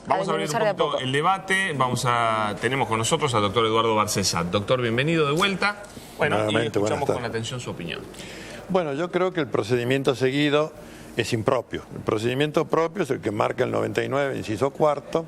Vamos a abrir un poquito el debate. Tenemos con nosotros al doctor Eduardo Barcesat. Doctor, bienvenido de vuelta. Bueno, y escuchamos con atención su opinión. Bueno, yo creo que el procedimiento seguido es impropio. El procedimiento propio es el que marca el 99, inciso cuarto,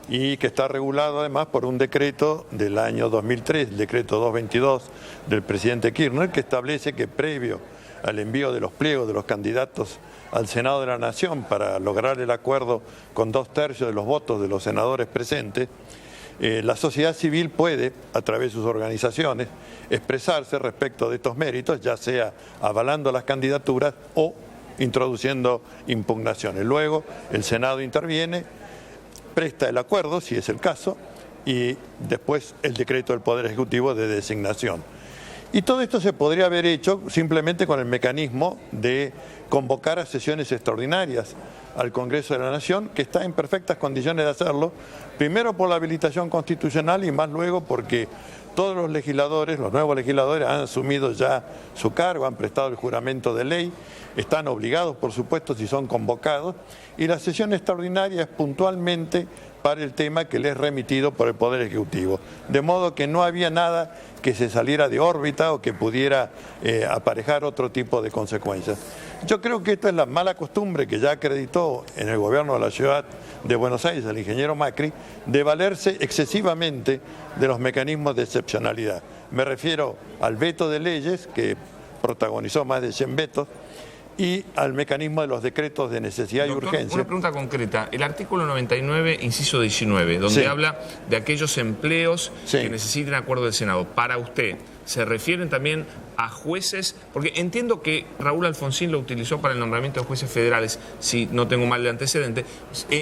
y que está regulado además por un decreto del año 2003, el decreto 222 del presidente Kirchner, que establece que previo al envío de los pliegos de los candidatos al Senado de la Nación para lograr el acuerdo con 2/3 de los votos de los senadores presentes, la sociedad civil puede, a través de sus organizaciones, expresarse respecto de estos méritos, ya sea avalando las candidaturas o introduciendo impugnaciones. Luego el Senado interviene, presta el acuerdo, si es el caso, y después el decreto del Poder Ejecutivo de designación. Y todo esto se podría haber hecho simplemente con el mecanismo de convocar a sesiones extraordinarias al Congreso de la Nación, que está en perfectas condiciones de hacerlo, primero por la habilitación constitucional y más luego porque todos los legisladores, los nuevos legisladores, han asumido ya su cargo, han prestado el juramento de ley, están obligados, por supuesto, si son convocados, y la sesión extraordinaria es puntualmente para el tema que les es remitido por el Poder Ejecutivo. De modo que no había nada que se saliera de órbita o que pudiera aparejar otro tipo de consecuencias. Yo creo que esta es la mala costumbre que ya acreditó en el gobierno de la ciudad de Buenos Aires el ingeniero Macri, de valerse excesivamente de los mecanismos de excepcionalidad. Me refiero al veto de leyes, que protagonizó más de 100 vetos, y al mecanismo de los decretos de necesidad y urgencia. Una pregunta concreta. El artículo 99, inciso 19, donde habla de aquellos empleos que necesiten acuerdo del Senado. Para usted, ¿se refieren también a jueces? Porque entiendo que Raúl Alfonsín lo utilizó para el nombramiento de jueces federales, si no tengo mal de antecedente.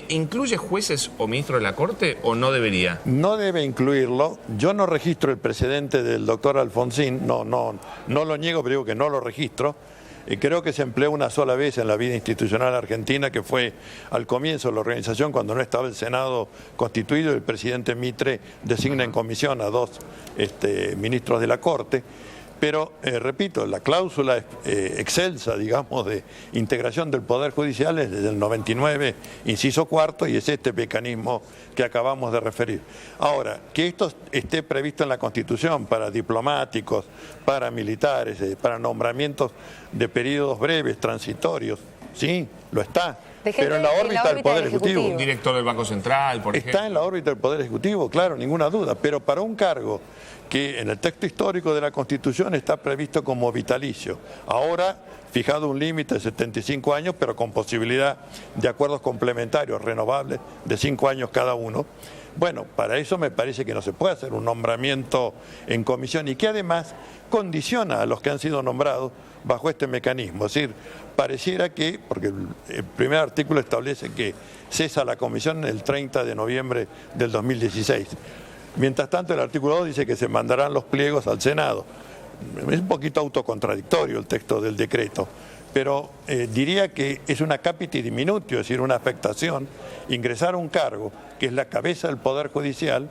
¿Incluye jueces o ministros de la Corte o no debería? No debe incluirlo. Yo no registro el precedente del doctor Alfonsín, no lo niego, pero digo que no lo registro. Creo que se empleó una sola vez en la vida institucional argentina, que fue al comienzo de la organización, cuando no estaba el Senado constituido, el presidente Mitre designa en comisión a 2 ministros de la Corte. Pero, repito, la cláusula excelsa, digamos, de integración del Poder Judicial es desde el 99, inciso cuarto, y es este mecanismo que acabamos de referir. Ahora, que esto esté previsto en la Constitución para diplomáticos, para militares, para nombramientos de periodos breves, transitorios, sí, lo está. Pero en la órbita del Poder Ejecutivo. Un director del Banco Central, por ejemplo. Está en la órbita del Poder Ejecutivo, claro, ninguna duda. Pero para un cargo que en el texto histórico de la Constitución está previsto como vitalicio. Ahora, fijado un límite de 75 años, pero con posibilidad de acuerdos complementarios renovables de 5 años cada uno. Bueno, para eso me parece que no se puede hacer un nombramiento en comisión y que además condiciona a los que han sido nombrados bajo este mecanismo. Es decir, pareciera que, porque el primer artículo establece que cesa la comisión el 30 de noviembre del 2016. Mientras tanto, el artículo 2 dice que se mandarán los pliegos al Senado. Es un poquito autocontradictorio el texto del decreto, pero diría que es una capiti diminutio, es decir, una afectación, ingresar a un cargo que es la cabeza del Poder Judicial,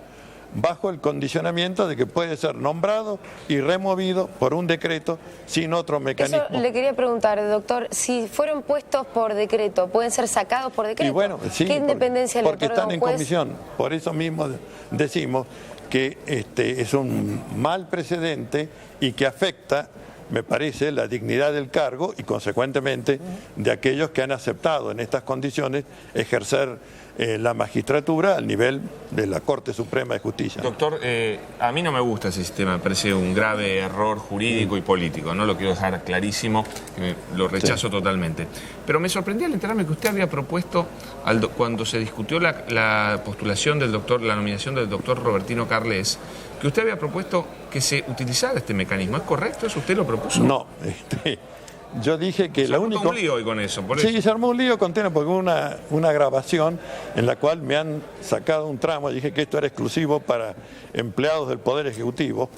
bajo el condicionamiento de que puede ser nombrado y removido por un decreto sin otro mecanismo. Eso le quería preguntar, doctor, si fueron puestos por decreto, ¿pueden ser sacados por decreto? Y bueno, sí, ¿qué independencia porque le otorga están en un juez? comisión. Por eso mismo decimos que es un mal precedente y que afecta, me parece, la dignidad del cargo y consecuentemente de aquellos que han aceptado en estas condiciones ejercer la magistratura al nivel de la Corte Suprema de Justicia. Doctor, a mí no me gusta ese sistema, me parece un grave error jurídico y político, no lo quiero dejar clarísimo, lo rechazo totalmente. Pero me sorprendía al enterarme que usted había propuesto, cuando se discutió la postulación del doctor, la nominación del doctor Robertino Carles, que usted había propuesto que se utilizara este mecanismo. ¿Es correcto eso? ¿Usted lo propuso? No, yo dije que se armó un lío hoy con eso. Sí, se armó un lío con porque hubo una grabación en la cual me han sacado un tramo. Dije que esto era exclusivo para empleados del Poder Ejecutivo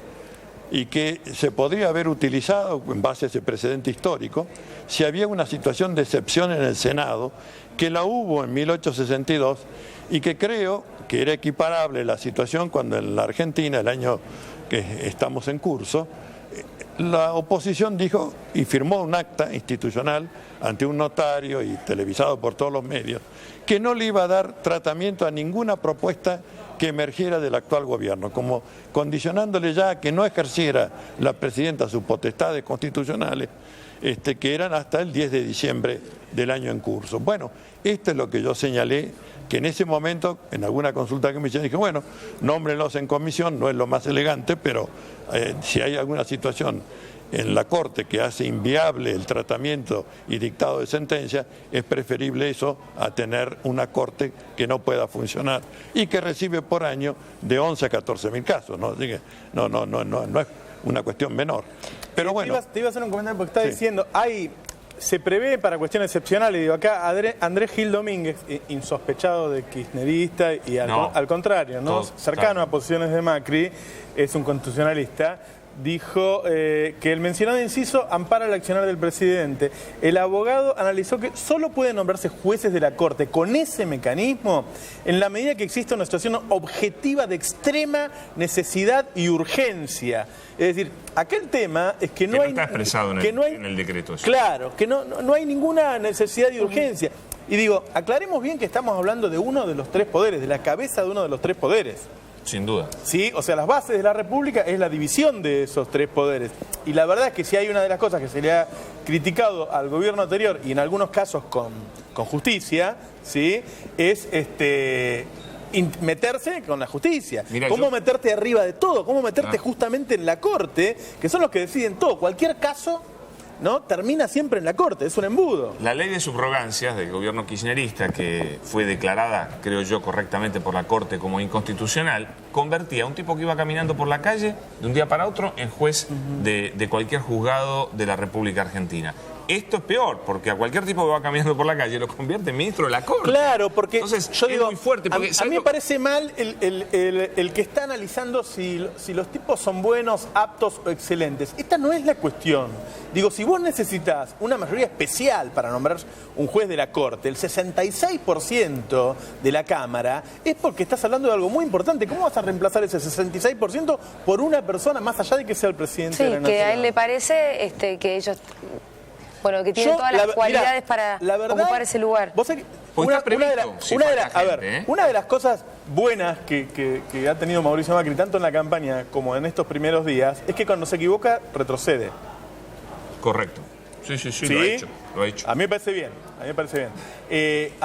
y que se podría haber utilizado en base a ese precedente histórico si había una situación de excepción en el Senado, que la hubo en 1862 y que creo que era equiparable la situación cuando en la Argentina, el año que estamos en curso, la oposición dijo y firmó un acta institucional ante un notario y televisado por todos los medios, que no le iba a dar tratamiento a ninguna propuesta que emergiera del actual gobierno, como condicionándole ya a que no ejerciera la presidenta sus potestades constitucionales, que eran hasta el 10 de diciembre del año en curso. Bueno, esto es lo que yo señalé, que en ese momento, en alguna consulta que me hicieron, dije, bueno, nómbrenlos en comisión, no es lo más elegante, pero si hay alguna situación en la Corte que hace inviable el tratamiento y dictado de sentencia, es preferible eso a tener una Corte que no pueda funcionar y que recibe por año de 11 a 14 mil casos, ¿no? Así que no es una cuestión menor. Pero bueno. Te iba a hacer un comentario porque está diciendo, se prevé para cuestiones excepcionales, digo, acá Andrés Gil Domínguez, insospechado de kirchnerista y al contrario, ¿no? Cercano a posiciones de Macri, es un constitucionalista, dijo que el mencionado inciso ampara el accionar del presidente. El abogado analizó que solo pueden nombrarse jueces de la Corte con ese mecanismo en la medida que exista una situación objetiva de extrema necesidad y urgencia. Es decir, aquel tema es que no hay... está expresado en el decreto eso. Claro, que no hay ninguna necesidad y urgencia. Y digo, aclaremos bien que estamos hablando de uno de los tres poderes, de la cabeza de uno de los tres poderes. Sin duda. Sí, o sea, las bases de la República es la división de esos tres poderes. Y la verdad es que si hay una de las cosas que se le ha criticado al gobierno anterior, y en algunos casos con justicia, ¿sí? Es meterse con la justicia. Mirá, ¿cómo meterte arriba de todo? ¿Cómo meterte justamente en la Corte? Que son los que deciden todo. Cualquier caso, ¿no? Termina siempre en la Corte, es un embudo. La ley de subrogancias del gobierno kirchnerista, que fue declarada, creo yo, correctamente por la Corte como inconstitucional, convertía a un tipo que iba caminando por la calle de un día para otro en juez de cualquier juzgado de la República Argentina. Esto es peor, porque a cualquier tipo que va caminando por la calle lo convierte en ministro de la Corte. Claro, porque entonces, yo digo, muy fuerte. Porque, a mí me parece mal el que está analizando si los tipos son buenos, aptos o excelentes. Esta no es la cuestión. Digo, si vos necesitas una mayoría especial para nombrar un juez de la Corte, el 66% de la Cámara, es porque estás hablando de algo muy importante. ¿Cómo vas a reemplazar ese 66% por una persona más allá de que sea el presidente de la Nación? Sí, que a él le parece que ellos... Bueno, que tienen todas las cualidades para ocupar ese lugar. Vos sabés que una de las cosas buenas que ha tenido Mauricio Macri, tanto en la campaña como en estos primeros días, es que cuando se equivoca, retrocede. Correcto. Sí, lo ha hecho. A mí me parece bien, a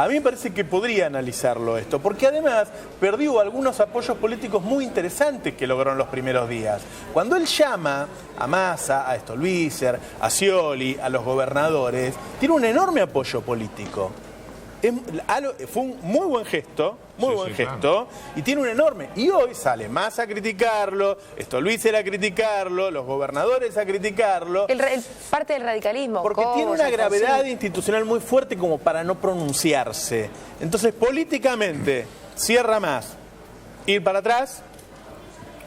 mí me parece que podría analizarlo esto, porque además perdió algunos apoyos políticos muy interesantes que lograron los primeros días. Cuando él llama a Massa, a Stolbizer, a Scioli, a los gobernadores, tiene un enorme apoyo político. Fue un muy buen gesto, claro. Y tiene un enorme. Y hoy sale Massa a criticarlo, Stolbizer a criticarlo, los gobernadores a criticarlo. Parte del radicalismo. Porque tiene una gravedad institucional muy fuerte como para no pronunciarse. Entonces, políticamente, cierra más, ir para atrás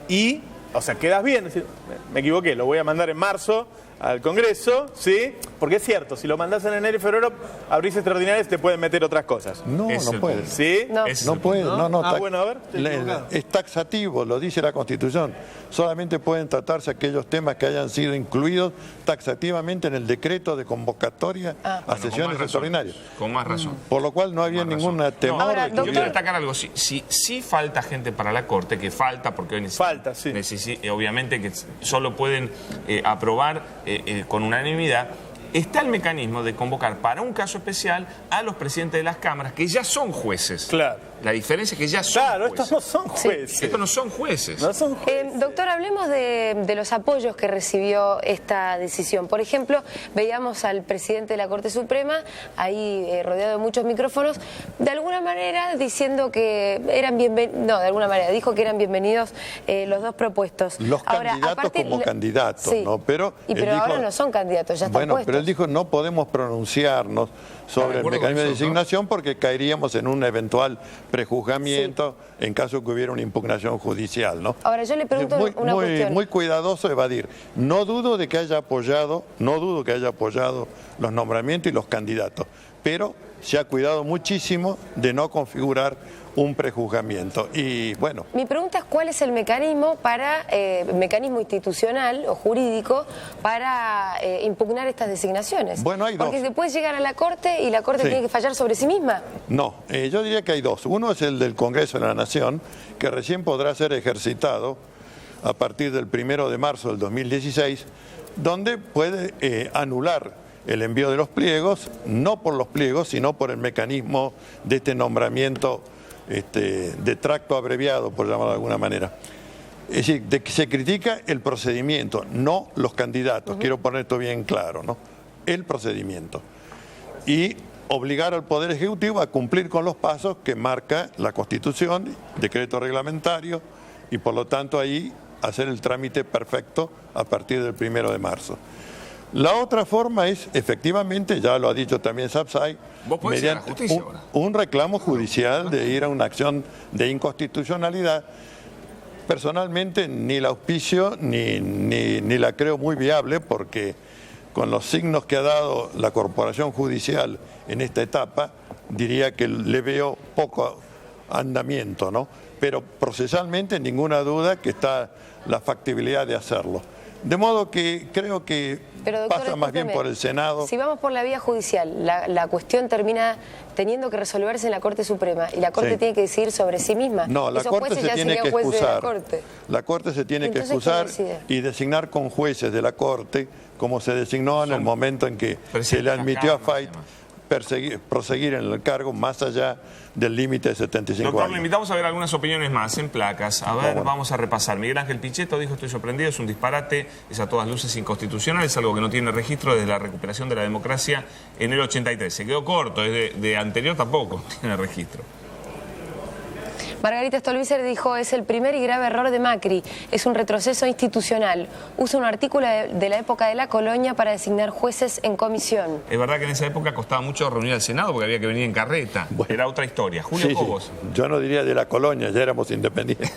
y, o sea, quedas bien. Es decir, me equivoqué, lo voy a mandar en marzo al Congreso, ¿sí? Porque es cierto, si lo mandás en enero y febrero, abrís extraordinarias te pueden meter otras cosas. No puede. ¿Sí? No puede, no. Bueno, a ver. Es taxativo, lo dice la Constitución. Solamente pueden tratarse aquellos temas que hayan sido incluidos taxativamente en el decreto de convocatoria a sesiones extraordinarias. Con más razón. Por lo cual no había ningún temor. Ahora, yo quiero destacar algo. Si falta gente para la Corte, que falta, porque hoy obviamente que solo pueden aprobar con unanimidad, está el mecanismo de convocar para un caso especial a los presidentes de las cámaras, que ya son jueces. Claro. La diferencia es que ya son jueces. Estos no son jueces. Sí. Estos no son jueces. Doctor, hablemos de los apoyos que recibió esta decisión. Por ejemplo, veíamos al presidente de la Corte Suprema, ahí rodeado de muchos micrófonos, de alguna manera diciendo que eran bienvenidos, de alguna manera dijo que eran bienvenidos los dos propuestos. Los candidatos como candidatos, sí. ¿no? Pero ahora no son candidatos, ya están puestos. Pero él dijo no podemos pronunciarnos sobre el mecanismo de designación porque caeríamos en un eventual prejuzgamiento en caso que hubiera una impugnación judicial, ¿no? Ahora yo le pregunto una cuestión. Muy cuidadoso evadir. No dudo que haya apoyado los nombramientos y los candidatos, pero se ha cuidado muchísimo de no configurar un prejuzgamiento. Y bueno. Mi pregunta es cuál es el mecanismo mecanismo institucional o jurídico para impugnar estas designaciones. Bueno, hay dos. Porque se puede llegar a la Corte y la Corte tiene que fallar sobre sí misma. No, yo diría que hay dos. Uno es el del Congreso de la Nación, que recién podrá ser ejercitado a partir del 1 de marzo del 2016, donde puede anular el envío de los pliegos, no por los pliegos, sino por el mecanismo de este nombramiento de tracto abreviado, por llamarlo de alguna manera. Es decir, de que se critica el procedimiento, no los candidatos. Quiero poner esto bien claro, ¿no? El procedimiento. Y obligar al Poder Ejecutivo a cumplir con los pasos que marca la Constitución, decreto reglamentario, y por lo tanto ahí hacer el trámite perfecto a partir del 1 de marzo. La otra forma es, efectivamente, ya lo ha dicho también Sapsay, mediante un reclamo judicial de ir a una acción de inconstitucionalidad. Personalmente ni la auspicio ni la creo muy viable, porque con los signos que ha dado la Corporación Judicial en esta etapa, diría que le veo poco andamiento, ¿no? Pero procesalmente ninguna duda que está la factibilidad de hacerlo. De modo que creo que pasa más bien por el Senado. Si vamos por la vía judicial, la cuestión termina teniendo que resolverse en la Corte Suprema y la Corte tiene que decidir sobre sí misma. No, la Corte se tiene que excusar. La Corte se tiene que excusar y designar con jueces de la Corte, como se designó en el momento en que se le admitió a Fayt proseguir en el cargo más allá del límite de 75 Doctor, años. le invitamos a ver algunas opiniones más en placas. A ver, vamos a repasar. Miguel Ángel Pichetto dijo: estoy sorprendido, es un disparate, es a todas luces inconstitucional, es algo que no tiene registro desde la recuperación de la democracia en el 83. Se quedó corto, de anterior tampoco tiene registro. Margarita Stolbizer dijo: es el primer y grave error de Macri, es un retroceso institucional. Usa un artículo de la época de la colonia para designar jueces en comisión. Es verdad que en esa época costaba mucho reunir al Senado porque había que venir en carreta. Bueno, era otra historia. Julio Cobos. Sí. Yo no diría de la colonia, ya éramos independientes.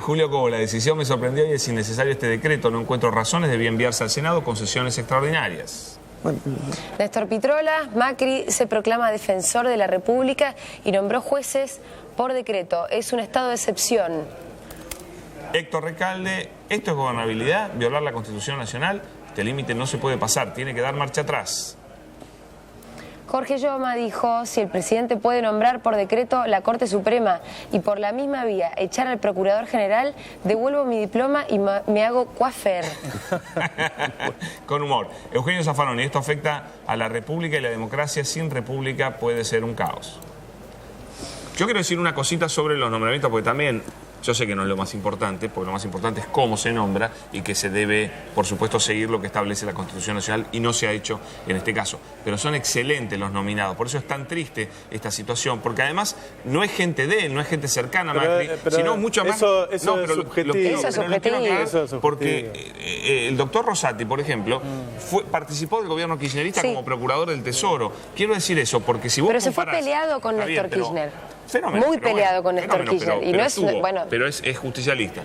Julio Cobos, la decisión me sorprendió y es innecesario este decreto. No encuentro razones, debía enviarse al Senado con sesiones extraordinarias. Néstor Pitrola: Macri se proclama defensor de la República y nombró jueces por decreto. Es un estado de excepción. Héctor Recalde: esto es gobernabilidad, violar la Constitución Nacional. Este límite no se puede pasar, tiene que dar marcha atrás. Jorge Lloma dijo: si el presidente puede nombrar por decreto la Corte Suprema y por la misma vía echar al Procurador General, devuelvo mi diploma y me hago coafer. Con humor. Eugenio Zaffaroni: esto afecta a la República y la democracia. Sin República puede ser un caos. Yo quiero decir una cosita sobre los nombramientos, porque también yo sé que no es lo más importante, porque lo más importante es cómo se nombra y que se debe, por supuesto, seguir lo que establece la Constitución Nacional, y no se ha hecho en este caso. Pero son excelentes los nominados, por eso es tan triste esta situación, porque además no es gente de él, no es gente cercana a Macri, sino mucho más... Eso es subjetivo. Porque el doctor Rosati, por ejemplo, participó del gobierno kirchnerista como procurador del Tesoro. Quiero decir eso, porque si vos Pero se fue peleado con Néstor Kirchner. Fenómeno, muy peleado con Néstor Kirchner. Pero es justicialista.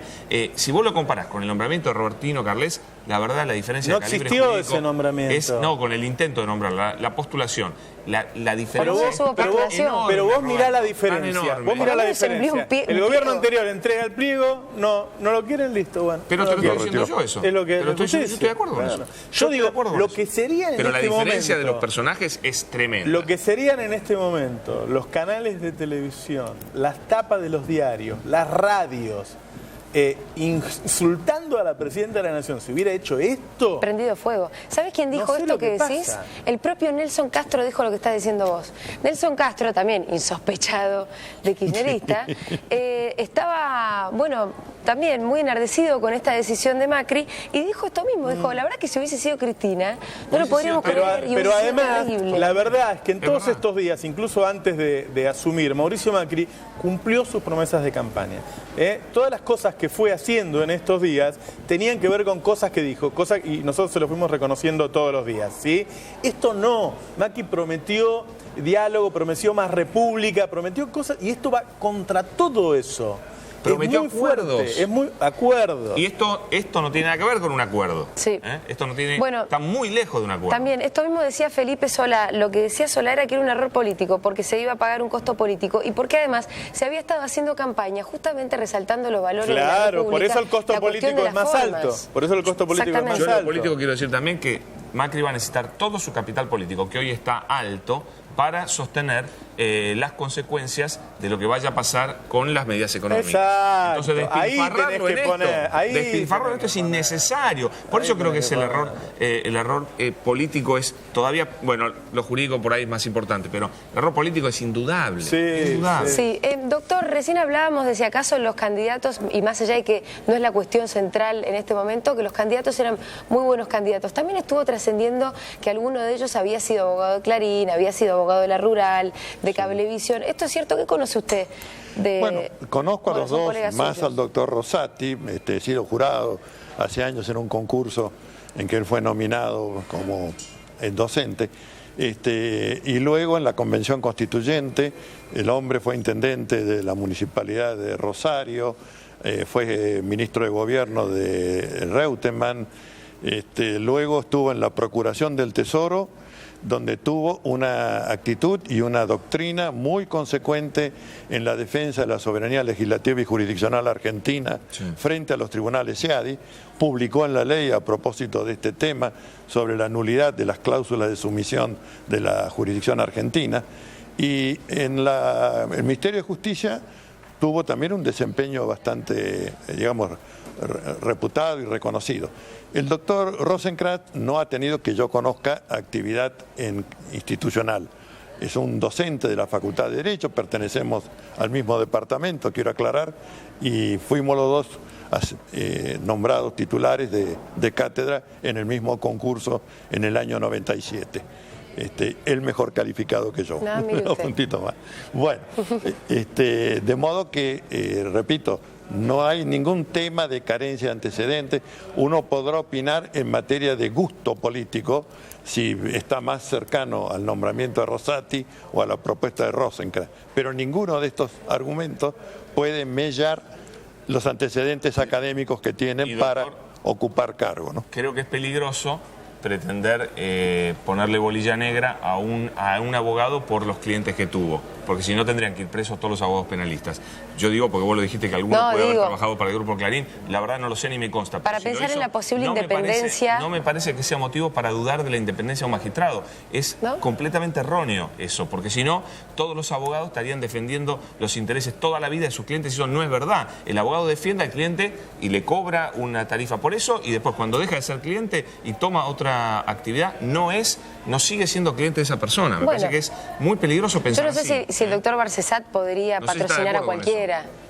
Si vos lo comparás con el nombramiento de Robertino Carles, la verdad la diferencia no de calibre existió jurídico ese nombramiento. Es, no, con el intento de nombrar, la postulación. La diferencia. Pero vos mirá la diferencia. Vos mirá la diferencia. El gobierno anterior entrega el pliego, no lo quieren, listo. Bueno, pero te lo estoy diciendo yo eso. Es lo que yo estoy de acuerdo con eso. Yo digo, lo que serían en este momento... Pero la diferencia de los personajes es tremenda. Lo que serían en este momento los canales de televisión, las tapas de los diarios, las radios, insultando a la Presidenta de la Nación, si hubiera hecho esto... Prendido fuego. ¿Sabes quién dijo esto que decís? El propio Nelson Castro dijo lo que estás diciendo vos. Nelson Castro, también insospechado de kirchnerista, estaba, bueno, también muy enardecido con esta decisión de Macri y dijo esto mismo. Dijo: la verdad que si hubiese sido Cristina, no lo podríamos creer. Pero además, la verdad es que en todos estos días, incluso antes de asumir, Mauricio Macri cumplió sus promesas de campaña. Todas las cosas que fue haciendo en estos días tenían que ver con cosas que dijo, y nosotros se lo fuimos reconociendo todos los días, ¿sí? Esto no. Macri prometió diálogo, prometió más república, prometió cosas, y esto va contra todo eso. prometió acuerdos. Es muy acuerdo. Y esto no tiene nada que ver con un acuerdo. Sí. Esto no tiene, bueno, está muy lejos de un acuerdo. También, esto mismo decía Felipe Solá, lo que decía Solá era que era un error político, porque se iba a pagar un costo político y porque además se había estado haciendo campaña justamente resaltando los valores de la República. Por eso el costo político es más alto. Por eso el costo político es más alto. Yo en lo político quiero decir también que Macri va a necesitar todo su capital político, que hoy está alto, para sostener las consecuencias de lo que vaya a pasar con las medidas económicas. Exacto. Entonces despilfarrarlo en esto es innecesario. Por eso creo que es el error político es todavía, bueno, lo jurídico por ahí es más importante, pero el error político es indudable. Indudable. Sí. Doctor, recién hablábamos de si acaso los candidatos, y más allá de que no es la cuestión central en este momento, que los candidatos eran muy buenos candidatos. También estuvo trascendiendo que alguno de ellos había sido abogado de Clarín, había sido abogado de La Rural, de Cablevisión. ¿Esto es cierto? ¿Qué conoce usted? Bueno, conozco a los dos, más al doctor Rosati. He sido jurado hace años en un concurso en que él fue nominado como docente. Y luego en la Convención Constituyente, el hombre fue intendente de la Municipalidad de Rosario, fue ministro de Gobierno de Reutemann, luego estuvo en la Procuración del Tesoro, donde tuvo una actitud y una doctrina muy consecuente en la defensa de la soberanía legislativa y jurisdiccional argentina frente a los tribunales EADI. Publicó en la ley a propósito de este tema sobre la nulidad de las cláusulas de sumisión de la jurisdicción argentina. Y en el Ministerio de Justicia tuvo también un desempeño bastante, digamos, reputado y reconocido. El doctor Rosenkrantz no ha tenido, que yo conozca, actividad institucional. Es un docente de la Facultad de Derecho, pertenecemos al mismo departamento, quiero aclarar, y fuimos los dos nombrados titulares de cátedra en el mismo concurso en el año 97. El mejor calificado que yo, un puntito más. Bueno, de modo que, repito, no hay ningún tema de carencia de antecedentes. Uno podrá opinar en materia de gusto político si está más cercano al nombramiento de Rosati o a la propuesta de Rosenkrantz, pero ninguno de estos argumentos puede mellar los antecedentes académicos que tienen para ocupar cargo, ¿no? Creo que es peligroso pretender ponerle bolilla negra a un abogado por los clientes que tuvo, porque si no tendrían que ir presos todos los abogados penalistas. Yo digo, porque vos lo dijiste, que alguno puede haber trabajado para el Grupo Clarín, la verdad no lo sé ni me consta. Para pensar en la posible independencia... No me parece que sea motivo para dudar de la independencia de un magistrado. Es completamente erróneo eso, porque si no, todos los abogados estarían defendiendo los intereses toda la vida de sus clientes, y eso no es verdad. El abogado defiende al cliente y le cobra una tarifa por eso, y después cuando deja de ser cliente y toma otra actividad, no sigue siendo cliente de esa persona. Me parece que es muy peligroso pensar así. Yo no sé si el doctor Barcesat podría patrocinar a cualquiera.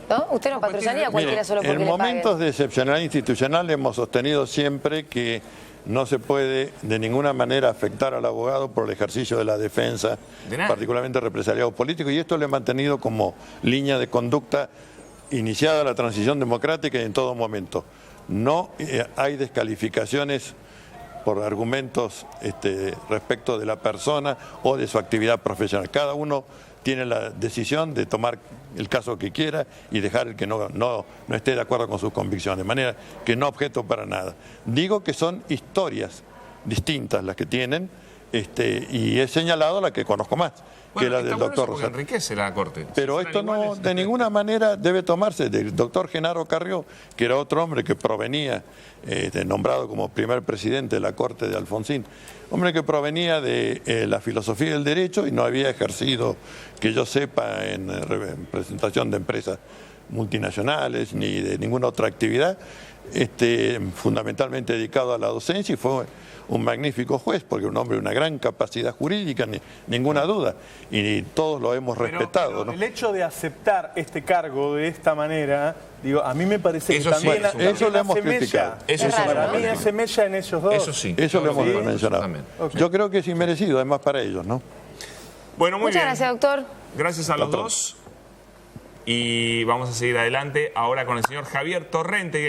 ¿No? Usted no patrocinaría a cualquiera solo porque le paguen. En momentos de excepcionalidad institucional hemos sostenido siempre que no se puede de ninguna manera afectar al abogado por el ejercicio de la defensa, particularmente represaliado político, y esto lo he mantenido como línea de conducta iniciada la transición democrática y en todo momento. No hay descalificaciones por argumentos respecto de la persona o de su actividad profesional. Cada uno tiene la decisión de tomar el caso que quiera y dejar el que no esté de acuerdo con sus convicciones, de manera que no objeto para nada. Digo que son historias distintas las que tienen, y he señalado la que conozco más, que es la del doctor Rosati. Enriquece la Corte. Pero esto no de ninguna manera debe tomarse del doctor Genaro Carrió, que era otro hombre que provenía, nombrado como primer presidente de la Corte de Alfonsín, hombre que provenía de la filosofía del derecho y no había ejercido, que yo sepa, en representación de empresas multinacionales ni de ninguna otra actividad, fundamentalmente dedicado a la docencia, y fue un magnífico juez, porque un hombre de una gran capacidad jurídica, ninguna duda, y todos lo hemos respetado. Pero ¿no? El hecho de aceptar este cargo de esta manera, digo, a mí me parece que también eso lo hemos criticado. Para mí se mella en ellos dos. Eso sí. Eso lo hemos mencionado. Yo creo que es inmerecido, además para ellos, ¿no? Bueno, muy Muchas bien. gracias, doctor. Gracias a los dos. Y vamos a seguir adelante ahora con el señor Javier Torrente.